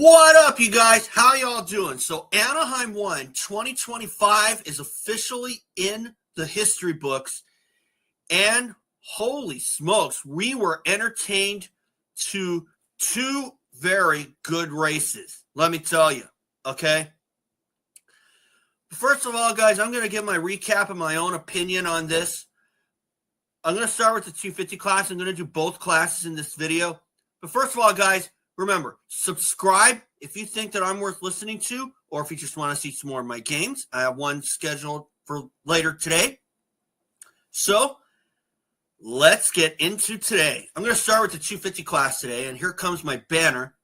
What up, you guys? How y'all doing? So Anaheim 2025 is officially in the history books, and holy smokes, we were entertained to two very good races. Let me tell you, okay? First of all, guys, I'm going to give my recap and my own opinion on this. I'm going to start with the 250 class. I'm going to do both classes in this video. But first of all, guys, remember, subscribe if you think that I'm worth listening to, or if you just want to see some more of my games. I have one scheduled for later today. So let's get into today. I'm going to start with the 250 class today, and here comes my banner.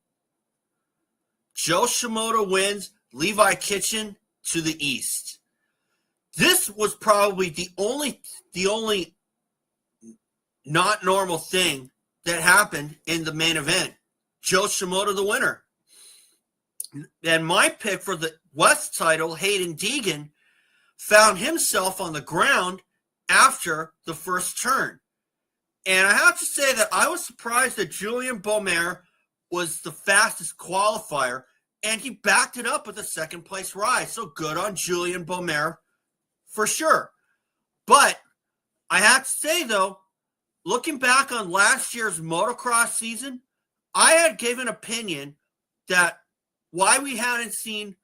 Jo Shimoda wins, Levi Kitchen to the east. This was probably the only not normal thing that happened in the main event. Jo Shimoda the winner. And my pick for the West title, Haiden Deegan, found himself on the ground after the first turn. And I have to say that I was surprised that Julian Beaumer was the fastest qualifier, and he backed it up with a second place ride. So good on Julian Beaumer for sure. But I have to say, though, looking back on last year's motocross season, I had given an opinion that why we hadn't seen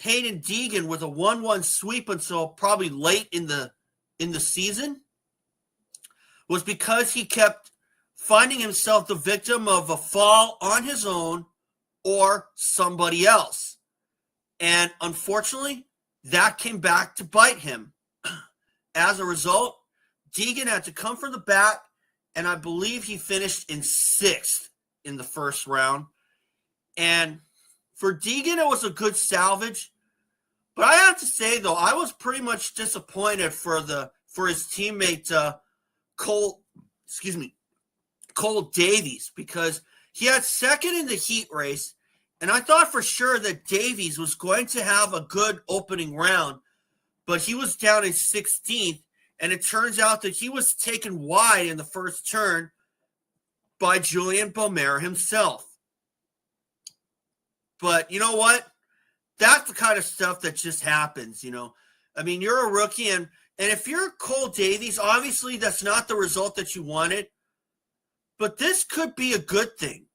Haiden Deegan with a 1-1 sweep until probably late in the season was because he kept finding himself the victim of a fall on his own or somebody else. And unfortunately, that came back to bite him. As a result, Deegan had to come from the back, and I believe he finished in 6th in the first round. And for Deegan, it was a good salvage. But I have to say, though, I was pretty much disappointed for his teammate Cole Davies, because he had second in the heat race, and I thought for sure that Davies was going to have a good opening round, but he was down in 16th, and it turns out that he was taken wide in the first turn by Julian Beaumer himself. But you know what? That's the kind of stuff that just happens, you know. I mean, you're a rookie, and if you're Cole Davies, obviously that's not the result that you wanted. But this could be a good thing,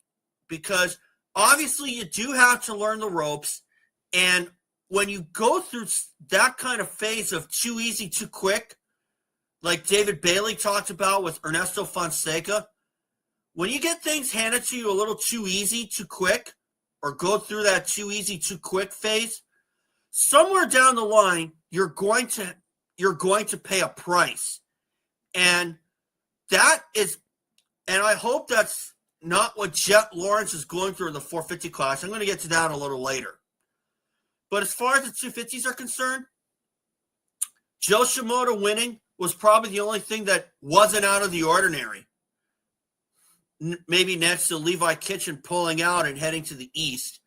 because obviously you do have to learn the ropes. And when you go through that kind of phase of too easy, too quick, like David Bailey talked about with Ernesto Fonseca, when you get things handed to you a little too easy, too quick, or go through that too easy, too quick phase, somewhere down the line, you're going to pay a price. And I hope that's not what Jet Lawrence is going through in the 450 class. I'm going to get to that a little later. But as far as the 250s are concerned, Jo Shimoda winning was probably the only thing that wasn't out of the ordinary. Maybe next to Levi Kitchen pulling out and heading to the east.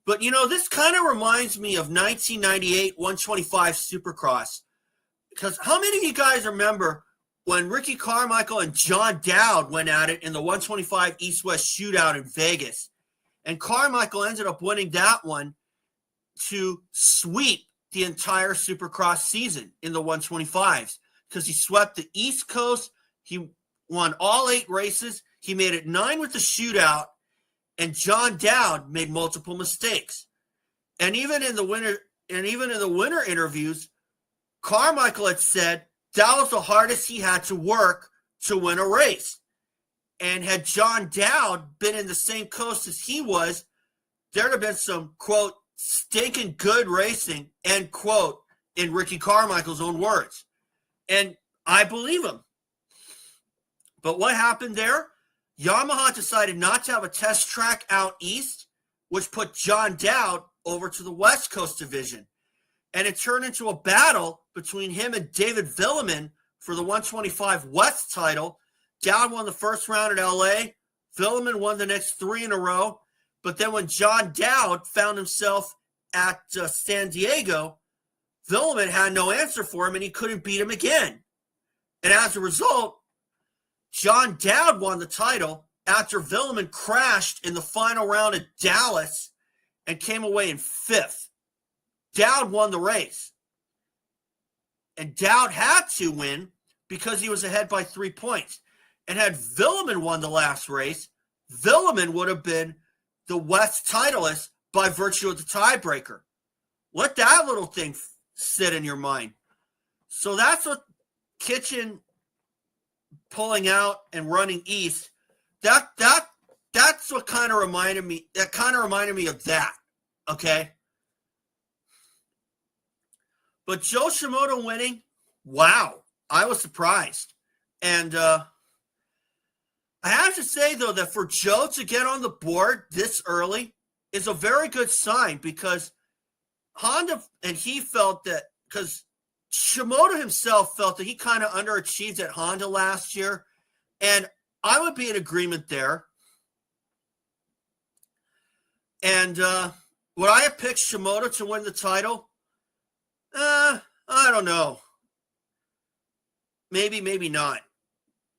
But, you know, this kind of reminds me of 1998 125 Supercross. Because how many of you guys remember when Ricky Carmichael and John Dowd went at it in the 125 East-West shootout in Vegas? And Carmichael ended up winning that one to sweep the entire Supercross season in the 125s. Because he swept the East Coast. He won all 8 races. He made it 9 with the shootout, and John Dowd made multiple mistakes. And even in the winter interviews, Carmichael had said that was the hardest he had to work to win a race. And had John Dowd been in the same coast as he was, there'd have been some, quote, stinking good racing, end quote, in Ricky Carmichael's own words. And I believe him. But what happened there? Yamaha decided not to have a test track out east, which put John Dowd over to the West Coast division. And it turned into a battle between him and David Villeman for the 125 West title. Dowd won the first round at LA. Villeman won the next 3 in a row. But then when John Dowd found himself at San Diego, Villeman had no answer for him, and he couldn't beat him again. And as a result, John Dowd won the title, after Beumer crashed in the final round at Dallas and came away in 5th. Dowd won the race. And Dowd had to win because he was ahead by 3 points. And had Beumer won the last race, Beumer would have been the West titleist by virtue of the tiebreaker. Let that little thing sit in your mind. So that's what Kitchen pulling out and running east. That's what kind of reminded me. That kind of reminded me of that. Okay. But Jo Shimoda winning, wow, I was surprised. And I have to say, though, that for Joe to get on the board this early is a very good sign, because Honda and he felt that, because Shimoda himself felt that he kind of underachieved at Honda last year, and I would be in agreement there. And would I have picked Shimoda to win the title? I don't know. Maybe, maybe not.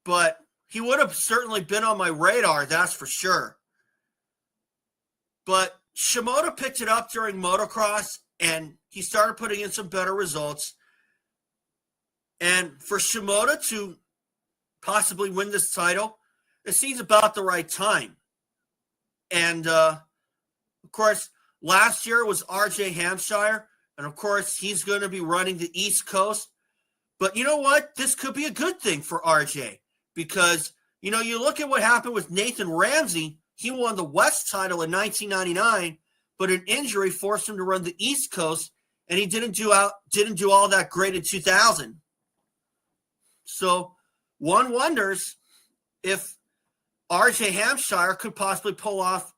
But he would have certainly been on my radar, that's for sure. But Shimoda picked it up during motocross, and he started putting in some better results. And for Shimoda to possibly win this title, it seems about the right time. And, of course, last year was R.J. Hampshire, and, of course, he's going to be running the East Coast. But you know what? This could be a good thing for R.J., because, you know, you look at what happened with Nathan Ramsey. He won the West title in 1999, but an injury forced him to run the East Coast, and he didn't do all that great in 2000. So one wonders if R.J. Hampshire could possibly pull off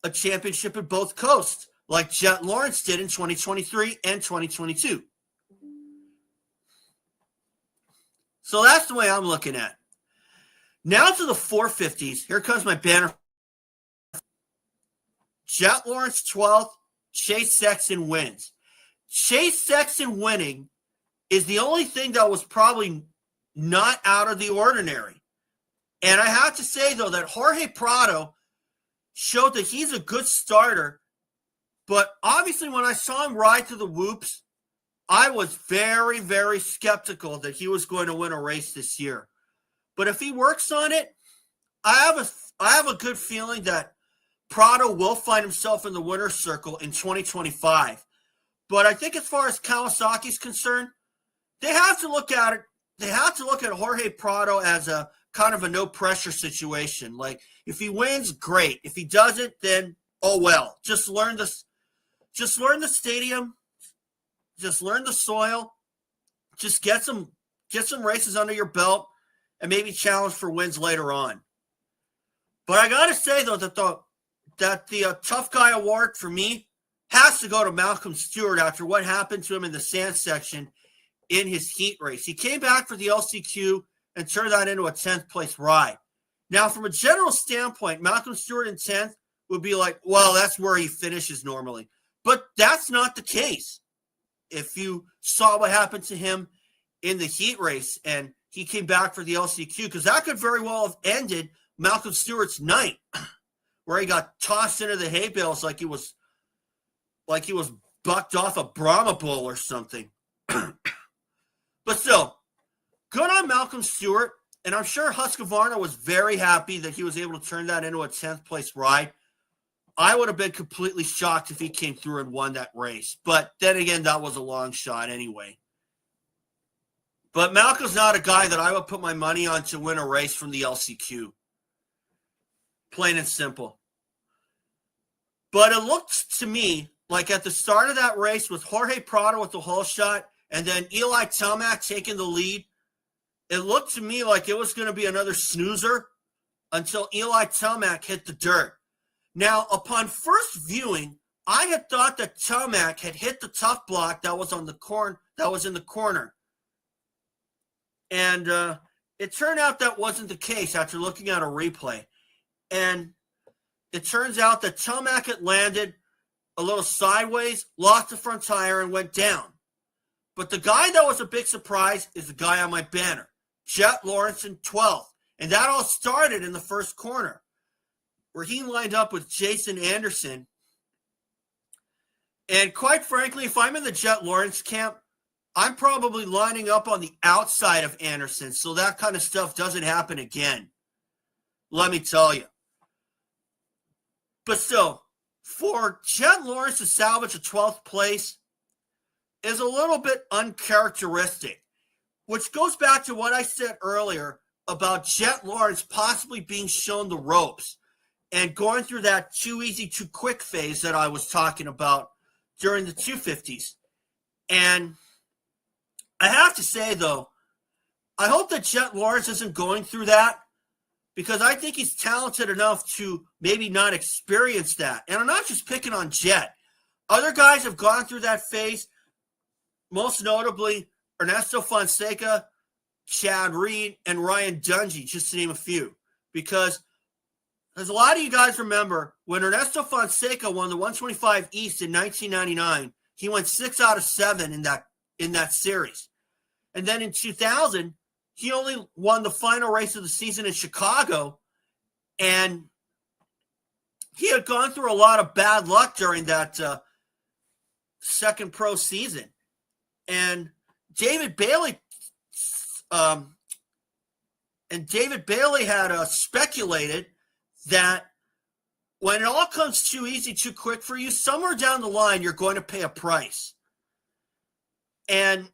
a championship at both coasts, like Jet Lawrence did in 2023 and 2022. So that's the way I'm looking at it. Now to the 450s. Here comes my banner. Jet Lawrence 12th, Chase Sexton wins. Chase Sexton winning is the only thing that was probably not out of the ordinary. And I have to say, though, that Jorge Prado showed that he's a good starter. But obviously, when I saw him ride to the whoops, I was very, very skeptical that he was going to win a race this year. But if he works on it, I have a good feeling that Prado will find himself in the winner's circle in 2025. But I think as far as Kawasaki's concerned, they have to look at it. They have to look at Jorge Prado as a kind of a no-pressure situation. Like, if he wins, great. If he doesn't, then oh well. Just learn the stadium. Just learn the soil. Just get some races under your belt, and maybe challenge for wins later on. But I gotta say, though, that the tough guy award for me has to go to Malcolm Stewart after what happened to him in the sand section in his heat race. He came back for the LCQ and turned that into a 10th place ride. Now, from a general standpoint, Malcolm Stewart in 10th would be like, well, that's where he finishes normally. But that's not the case. If you saw what happened to him in the heat race and he came back for the LCQ, because that could very well have ended Malcolm Stewart's night, where he got tossed into the hay bales like he was bucked off a Brahma Bull or something. But still, good on Malcolm Stewart, and I'm sure Husqvarna was very happy that he was able to turn that into a 10th place ride. I would have been completely shocked if he came through and won that race. But then again, that was a long shot anyway. But Malcolm's not a guy that I would put my money on to win a race from the LCQ. Plain and simple. But it looked to me like at the start of that race with Jorge Prado with the hole shot and then Eli Tomac taking the lead, it looked to me like it was going to be another snoozer until Eli Tomac hit the dirt. Now, upon first viewing, I had thought that Tomac had hit the tough block that was in the corner. And it turned out that wasn't the case after looking at a replay. And it turns out that Tomac had landed a little sideways, lost the front tire, and went down. But the guy that was a big surprise is the guy on my banner, Jet Lawrence in 12th. And that all started in the first corner. where he lined up with Jason Anderson. And quite frankly, if I'm in the Jet Lawrence camp, I'm probably lining up on the outside of Anderson so that kind of stuff doesn't happen again. Let me tell you. But still, for Jet Lawrence to salvage a 12th place is a little bit uncharacteristic, which goes back to what I said earlier about Jet Lawrence possibly being shown the ropes and going through that too easy, too quick phase that I was talking about during the 250s. And I have to say, though, I hope that Jet Lawrence isn't going through that, because I think he's talented enough to maybe not experience that. And I'm not just picking on Jet. Other guys have gone through that phase, most notably Ernesto Fonseca, Chad Reed, and Ryan Dungey, just to name a few. Because as a lot of you guys remember, when Ernesto Fonseca won the 125 East in 1999, he went 6 out of 7 in that series. And then in 2000, he only won the final race of the season in Chicago, and he had gone through a lot of bad luck during that second pro season. And David Bailey had speculated that when it all comes too easy, too quick for you, somewhere down the line, you're going to pay a price. And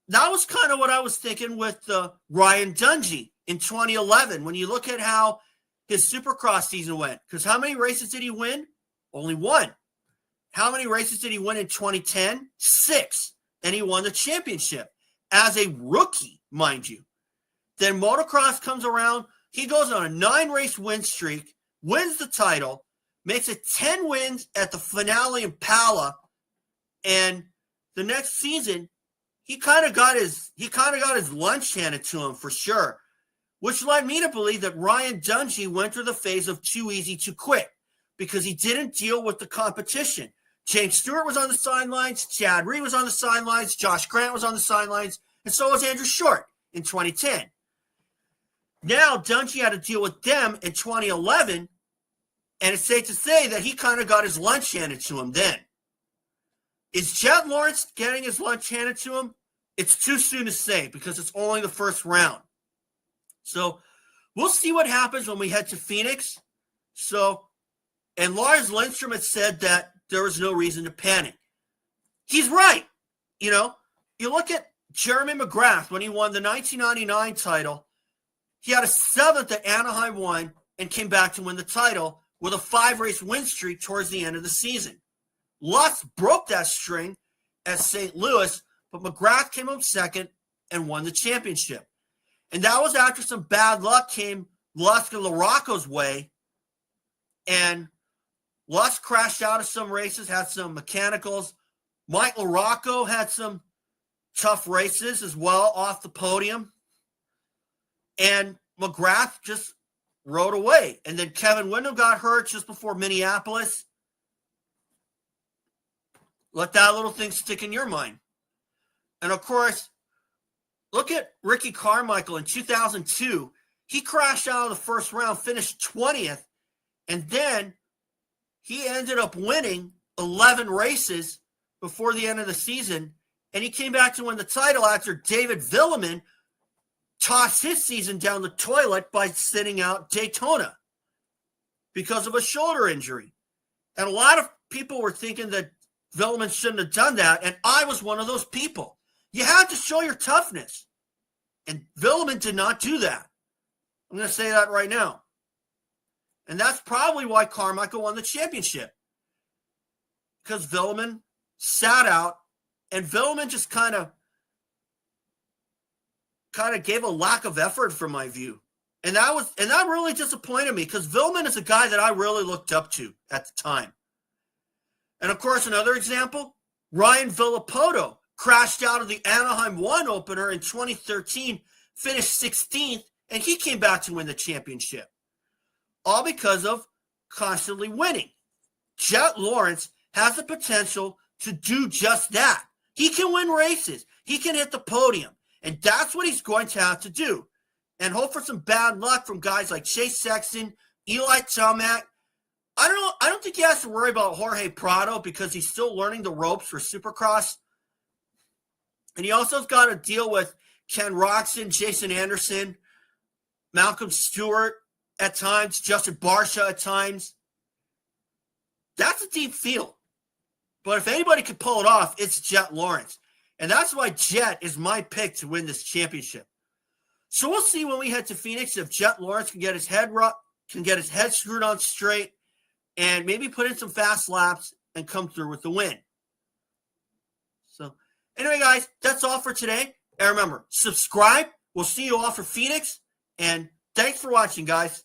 that was kind of what I was thinking with Ryan Dungey in 2011, when you look at how his Supercross season went. Because how many races did he win? Only one. How many races did he win in 2010? 6. And he won the championship as a rookie, mind you. Then motocross comes around. He goes on a 9-race win streak, wins the title, makes it 10 wins at the finale in Pala, and the next season, he kind of got his lunch handed to him for sure, which led me to believe that Ryan Dungey went through the phase of too easy, too quick, because he didn't deal with the competition. James Stewart was on the sidelines, Chad Reed was on the sidelines, Josh Grant was on the sidelines, and so was Andrew Short in 2010. Now Dungey had to deal with them in 2011, and it's safe to say that he kind of got his lunch handed to him then. Is Jet Lawrence getting his lunch handed to him? It's too soon to say because it's only the first round. So we'll see what happens when we head to Phoenix. And Lars Lindstrom had said that there was no reason to panic. He's right. You look at Jeremy McGrath when he won the 1999 title. He had a 7th at Anaheim 1 and came back to win the title with a 5-race win streak towards the end of the season. Lutz broke that string at St. Louis, but McGrath came home second and won the championship. And that was after some bad luck came Lutz and LaRocco's way. And Lutz crashed out of some races, had some mechanicals. Mike LaRocco had some tough races as well off the podium. And McGrath just rode away. And then Kevin Windham got hurt just before Minneapolis. Let that little thing stick in your mind. And, of course, look at Ricky Carmichael in 2002. He crashed out of the first round, finished 20th, and then he ended up winning 11 races before the end of the season, and he came back to win the title after David Villeman tossed his season down the toilet by sitting out Daytona because of a shoulder injury. And a lot of people were thinking that Villeman shouldn't have done that, and I was one of those people. You have to show your toughness, and Villeman did not do that. I'm going to say that right now. And that's probably why Carmichael won the championship, because Villeman sat out, and Villeman just kind of gave a lack of effort from my view. And that really disappointed me, because Villeman is a guy that I really looked up to at the time. And, of course, another example, Ryan Villapoto crashed out of the Anaheim 1 opener in 2013, finished 16th, and he came back to win the championship. All because of constantly winning. Jet Lawrence has the potential to do just that. He can win races. He can hit the podium. And that's what he's going to have to do. And hope for some bad luck from guys like Chase Sexton, Eli Tomac, I don't think he has to worry about Jorge Prado because he's still learning the ropes for Supercross. And he also has got to deal with Ken Roxon, Jason Anderson, Malcolm Stewart at times, Justin Barsha at times. That's a deep field. But if anybody could pull it off, it's Jet Lawrence. And that's why Jet is my pick to win this championship. So we'll see when we head to Phoenix if Jet Lawrence can get his head screwed on straight and maybe put in some fast laps and come through with the win. So anyway, guys, that's all for today. And remember, subscribe. We'll see you all for Phoenix. And thanks for watching, guys.